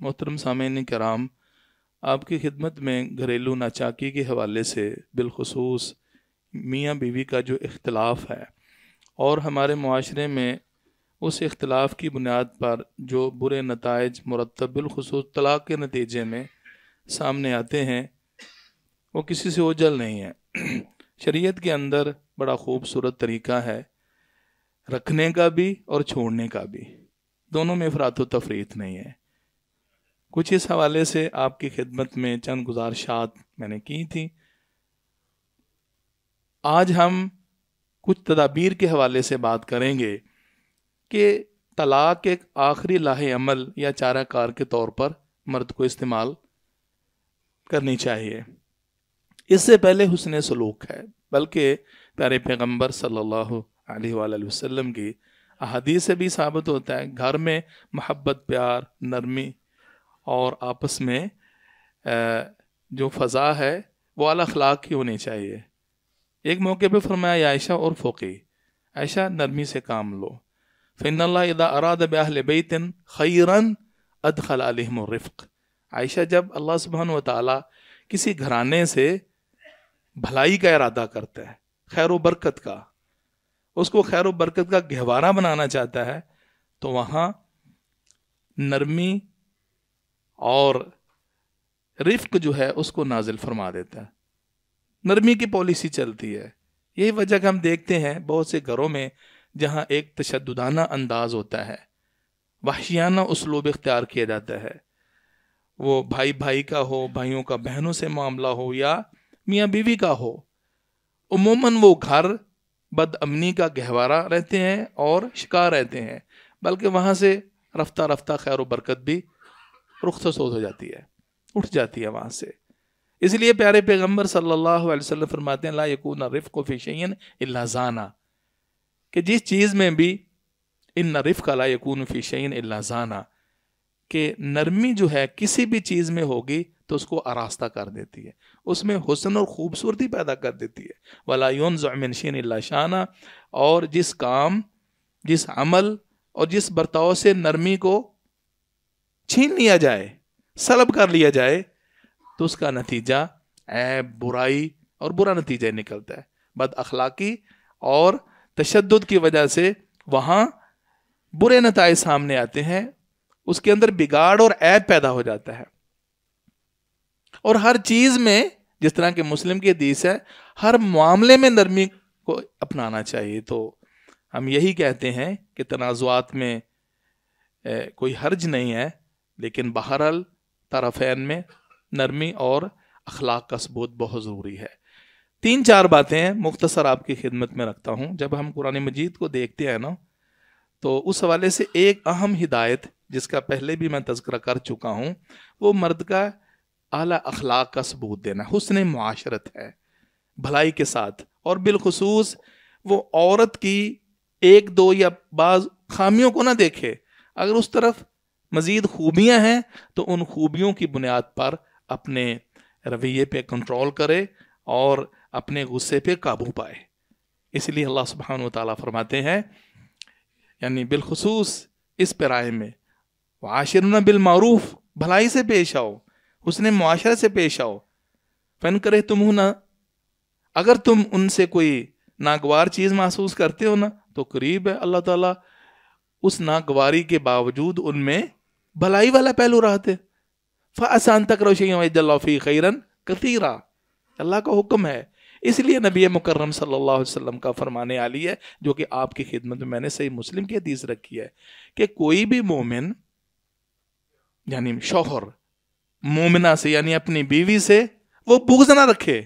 محترم سامعین کرام، آپ کی خدمت میں گھریلو ناچاکی کے حوالے سے بالخصوص میاں بیوی کا جو اختلاف ہے اور ہمارے معاشرے میں اس اختلاف کی بنیاد پر جو برے نتائج مرتب بالخصوص طلاق کے نتیجے میں سامنے آتے ہیں وہ کسی سے اوجھل نہیں ہے۔ شریعت کے اندر بڑا خوبصورت طریقہ ہے رکھنے کا بھی اور چھوڑنے کا بھی، دونوں میں افراط و تفریط نہیں ہے۔ کچھ اس حوالے سے آپ کی خدمت میں چند گزارشات میں نے کی تھی۔ آج ہم کچھ تدابیر کے حوالے سے بات کریں گے کہ طلاق ایک آخری لاہ عمل یا چارہ کار کے طور پر مرد کو استعمال کرنی چاہیے۔ اس سے پہلے حسن سلوک ہے، بلکہ پیارے پیغمبر صلی اللہ علیہ وآلہ وسلم کی احادیث سے بھی ثابت ہوتا ہے گھر میں محبت، پیار، نرمی اور آپس میں جو فضا ہے وہ اعلیٰ اخلاق کی ہونی چاہیے۔ ایک موقع پہ فرمایا یا عائشہ اور فوقی، عائشہ نرمی سے کام لو، فإن اللہ اذا اراد بأہل بیت خیرا ادخل علیہم الرفق۔ عائشہ، جب اللہ سبحانہ وتعالی کسی گھرانے سے بھلائی کا ارادہ کرتا ہے، خیر و برکت کا، اس کو خیر و برکت کا گہوارہ بنانا چاہتا ہے، تو وہاں نرمی اور رفق جو ہے اس کو نازل فرما دیتا ہے، نرمی کی پالیسی چلتی ہے۔ یہی وجہ کہ ہم دیکھتے ہیں بہت سے گھروں میں جہاں ایک تشددانہ انداز ہوتا ہے، وحشیانہ اسلوب اختیار کیا جاتا ہے، وہ بھائی بھائی کا ہو، بھائیوں کا بہنوں سے معاملہ ہو یا میاں بیوی کا ہو، عموماً وہ گھر بد امنی کا گہوارہ رہتے ہیں اور شکار رہتے ہیں، بلکہ وہاں سے رفتہ رفتہ خیر و برکت بھی رخصت ہو جاتی ہے، اٹھ جاتی ہے وہاں سے۔ اس لیے پیارے پیغمبر صلی اللہ علیہ وسلم فرماتے ہیں لا یکون الرفق فی شیء الا زانا، کہ جس چیز میں بھی ان رفق لا یکون فی شیء الا زانا، کہ نرمی جو ہے کسی بھی چیز میں ہوگی تو اس کو آراستہ کر دیتی ہے، اس میں حسن اور خوبصورتی پیدا کر دیتی ہے۔ ولا ينزع من شیء الا شانا، اور جس کام، جس عمل اور جس برتاؤ سے نرمی کو چھین لیا جائے، سلب کر لیا جائے، تو اس کا نتیجہ عیب، برائی اور برا نتیجہ نکلتا ہے۔ بد اخلاقی اور تشدد کی وجہ سے وہاں برے نتائج سامنے آتے ہیں، اس کے اندر بگاڑ اور عیب پیدا ہو جاتا ہے۔ اور ہر چیز میں، جس طرح کہ مسلم کی حدیث ہے، ہر معاملے میں نرمی کو اپنانا چاہیے۔ تو ہم یہی کہتے ہیں کہ تنازعات میں کوئی حرج نہیں ہے، لیکن بہرحال طرفین میں نرمی اور اخلاق کا ثبوت بہت ضروری ہے۔ 3-4 باتیں مختصر آپ کی خدمت میں رکھتا ہوں۔ جب ہم قرآن مجید کو دیکھتے ہیں نا، تو اس حوالے سے ایک اہم ہدایت جس کا پہلے بھی میں تذکرہ کر چکا ہوں، وہ مرد کا اعلیٰ اخلاق کا ثبوت دینا، حسن معاشرت ہے، بھلائی کے ساتھ، اور بالخصوص وہ عورت کی ایک دو یا بعض خامیوں کو نہ دیکھے، اگر اس طرف مزید خوبیاں ہیں تو ان خوبیوں کی بنیاد پر اپنے رویے پہ کنٹرول کرے اور اپنے غصے پہ قابو پائے۔ اس لیے اللہ سبحانہ وتعالیٰ فرماتے ہیں، یعنی بالخصوص اس پیرائے میں وعاشرن بالمعروف، بھلائی سے پیش آؤ، حسن معاشرت سے پیش آؤ، فن کرے تم نہ، اگر تم ان سے کوئی ناگوار چیز محسوس کرتے ہو نا، تو قریب ہے اللہ تعالیٰ اس ناگواری کے باوجود ان میں بھلائی والا پہلو رہتے۔ فَأَسَىٰ أَن تَكْرَهُوا شَيْئًا وَيَجْعَلَ اللَّهُ فِيهِ خَيْرًا كَثِيرًا، اللہ کا حکم ہے۔ اس لیے نبی مکرم صلی اللہ علیہ وسلم کا فرمانے عالی ہے، جو کہ آپ کی خدمت میں نے صحیح مسلم کی حدیث رکھی ہے، کہ کوئی بھی مومن، یعنی شوہر، مومنہ سے یعنی اپنی بیوی سے وہ بغض نہ رکھے،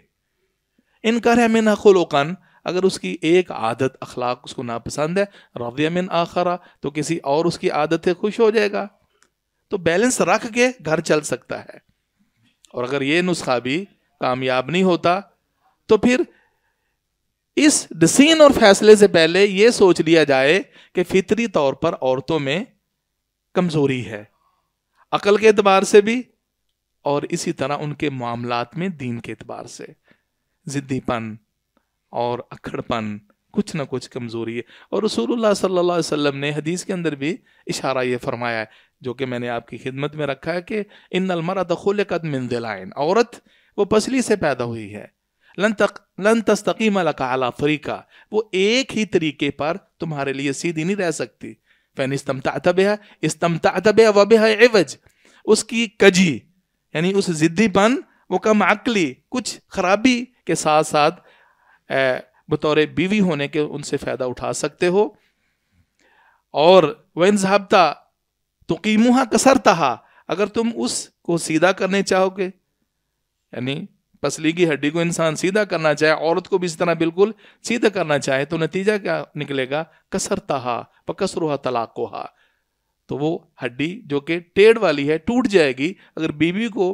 ان کرہ منھا خلقا، اگر اس کی ایک عادت، اخلاق اس کو ناپسند ہے، رضی من آخرہ، تو کسی اور اس کی عادت سے خوش ہو جائے گا۔ تو بیلنس رکھ کے گھر چل سکتا ہے۔ اور اگر یہ نسخہ بھی کامیاب نہیں ہوتا تو پھر اس ڈسیژن اور فیصلے سے پہلے یہ سوچ لیا جائے کہ فطری طور پر عورتوں میں کمزوری ہے، عقل کے اعتبار سے بھی اور اسی طرح ان کے معاملات میں دین کے اعتبار سے ضدی پن اور اکھڑ پن، کچھ نہ کچھ کمزوری ہے۔ اور رسول اللہ صلی اللہ علیہ وسلم نے حدیث کے اندر بھی اشارہ یہ فرمایا ہے جو کہ میں نے آپ کی خدمت میں رکھا ہے کہ ان المرأۃ خلقت من ضلع، عورت وہ پسلی سے پیدا ہوئی ہے، لن تستقیم لک علی طریقہ، وہ ایک ہی طریقے پر تمہارے لیے سیدھی نہیں رہ سکتی، فإن استمتعت بها استمتعت بها وبها عوج، اس کی کجی یعنی اس ضدی پن، وہ کم عقلی، کچھ خرابی کے ساتھ ساتھ بطور بیوی ہونے کے ان سے فائدہ اٹھا سکتے ہو، اور وَإِن ذَهَبْتَ تُقِيمُهَا كَسَرْتَهَا، اگر تم اس کو سیدھا کرنے چاہو گے، یعنی پسلی کی ہڈی کو انسان سیدھا کرنا چاہے، عورت کو بھی اس طرح بالکل سیدھا کرنا چاہے، تو نتیجہ کیا نکلے گا؟ کسرتها فکسرها طلاقها، تو وہ ہڈی جو کہ ٹیڑھ والی ہے ٹوٹ جائے گی۔ اگر بیوی کو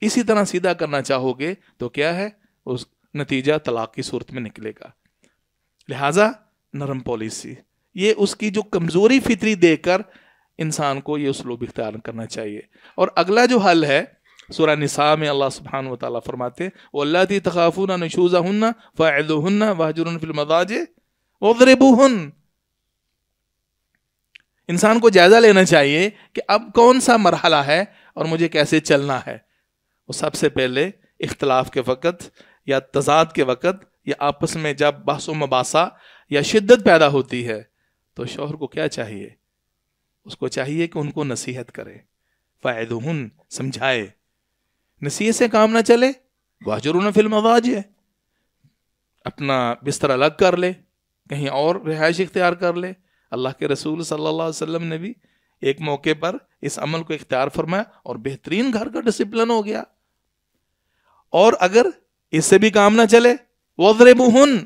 اسی طرح سیدھا کرنا چاہو گے تو کیا ہے؟ اس نتیجہ طلاق کی صورت میں نکلے گا۔ لہٰذا نرم پالیسی، یہ اس کی جو کمزوری فطری دیکھ کر انسان کو یہ اسلوب اختیار کرنا چاہیے۔ اور اگلا جو حل ہے سورہ نساء میں اللہ سبحانہ و تعالیٰ فرماتے وَاللَّاتِي تَخَافُونَ نُشُوزَهُنَّ فَاعِظُوهُنَّ وَاهْجُرُوهُنَّ فِي الْمَضَاجِعِ وَاضْرِبُوهُنَّ، انسان کو جائزہ لینا چاہیے کہ اب کون سا مرحلہ ہے اور مجھے کیسے چلنا ہے۔ وہ سب سے پہلے اختلاف کے وقت یا تضاد کے وقت یا آپس میں جب بحث و مباحثہ یا شدت پیدا ہوتی ہے تو شوہر کو کیا چاہیے؟ اس کو چاہیے کہ ان کو نصیحت کرے، فَاعِظُوهُنَّ، سمجھائے۔ نصیحت سے کام نہ چلے، وَاهْجُرُوهُنَّ فِي الْمَضَاجِعِ، اپنا بستر الگ کر لے، کہیں اور رہائش اختیار کر لے۔ اللہ کے رسول صلی اللہ علیہ وسلم نے بھی ایک موقع پر اس عمل کو اختیار فرمایا اور بہترین گھر کا ڈسپلن ہو گیا۔ اور اگر اس سے بھی کام نہ چلے وَاضْرِبُوهُنَّ،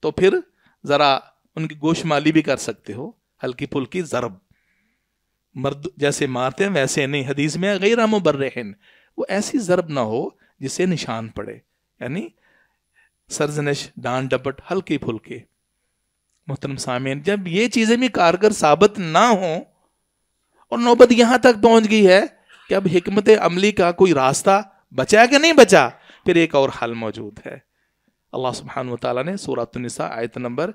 تو پھر ذرا ان کی گوش مالی بھی کر سکتے ہو، ہلکی پھلکی ضرب، مرد جیسے مارتے ہیں ویسے نہیں، حدیث میں غیر مبرحن، وہ ایسی ضرب نہ ہو جس سے نشان پڑے، یعنی سرزنش، ڈانٹ ڈپٹ، ہلکی پھلکی۔ محترم سامعین، جب یہ چیزیں بھی کارگر ثابت نہ ہوں اور نوبت یہاں تک پہنچ گئی ہے کہ اب حکمت عملی کا کوئی راستہ بچا کہ نہیں بچا، پھر ایک اور حل موجود ہے۔ اللہ سبحانہ وتعالیٰ نے سورۃ النساء آیت نمبر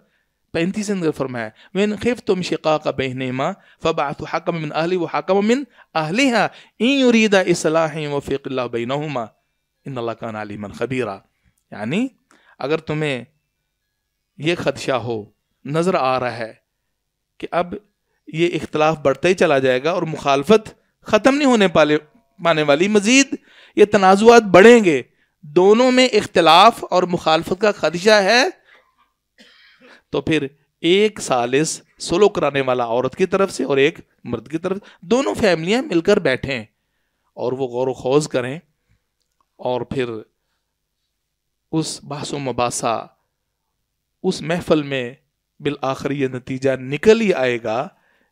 35 اندر فرمایا وَإِنْ خِفْتُمْ شِقَاقَ بَيْنِهِمَا فَابْعَثُوا حَكَمًا مِنْ أَهْلِهِ وَحَكَمًا مِنْ أَهْلِهَا إِنْ يُرِيدَا إِصْلَاحًا يُوَفِّقِ اللَّهُ بَيْنَهُمَا إِنَّ اللَّهَ كَانَ عَلِيمًا خَبِيرًا، یعنی اگر تمہیں یہ خدشہ ہو، نظر آ رہا ہے کہ اب یہ اختلاف بڑھتا ہی چلا جائے گا اور مخالفت ختم نہیں ہونے پانے والی، مزید یہ تنازعات بڑھیں گے، دونوں میں اختلاف اور مخالفت کا خدشہ ہے، تو پھر ایک ثالث سلو کرانے والا عورت کی طرف سے اور ایک مرد کی طرف، دونوں فیملیاں مل کر بیٹھیں اور وہ غور و خوض کریں، اور پھر اس بحث و مباحثہ، اس محفل میں بالآخر یہ نتیجہ نکل ہی آئے گا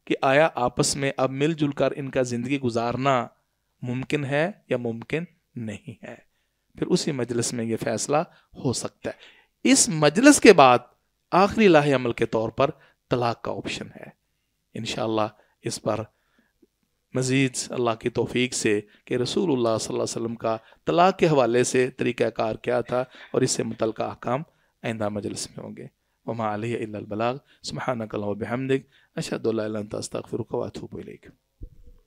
کہ آیا آپس میں اب مل جل کر ان کا زندگی گزارنا ممکن ہے یا ممکن نہیں ہے۔ پھر اسی مجلس میں یہ فیصلہ ہو سکتا ہے۔ اس مجلس کے بعد آخری لاہ عمل کے طور پر طلاق کا آپشن ہے۔ انشاءاللہ اس پر مزید اللہ کی توفیق سے کہ رسول اللہ صلی اللہ علیہ وسلم کا طلاق کے حوالے سے طریقہ کار کیا تھا اور اس سے متعلقہ احکام آئندہ مجلس میں ہوں گے۔ وما علیہ الا البلاغ، سبحانک اللہم و بحمدک، اشہد ان لا الہ الا انت استغفرک و اتوب الیک۔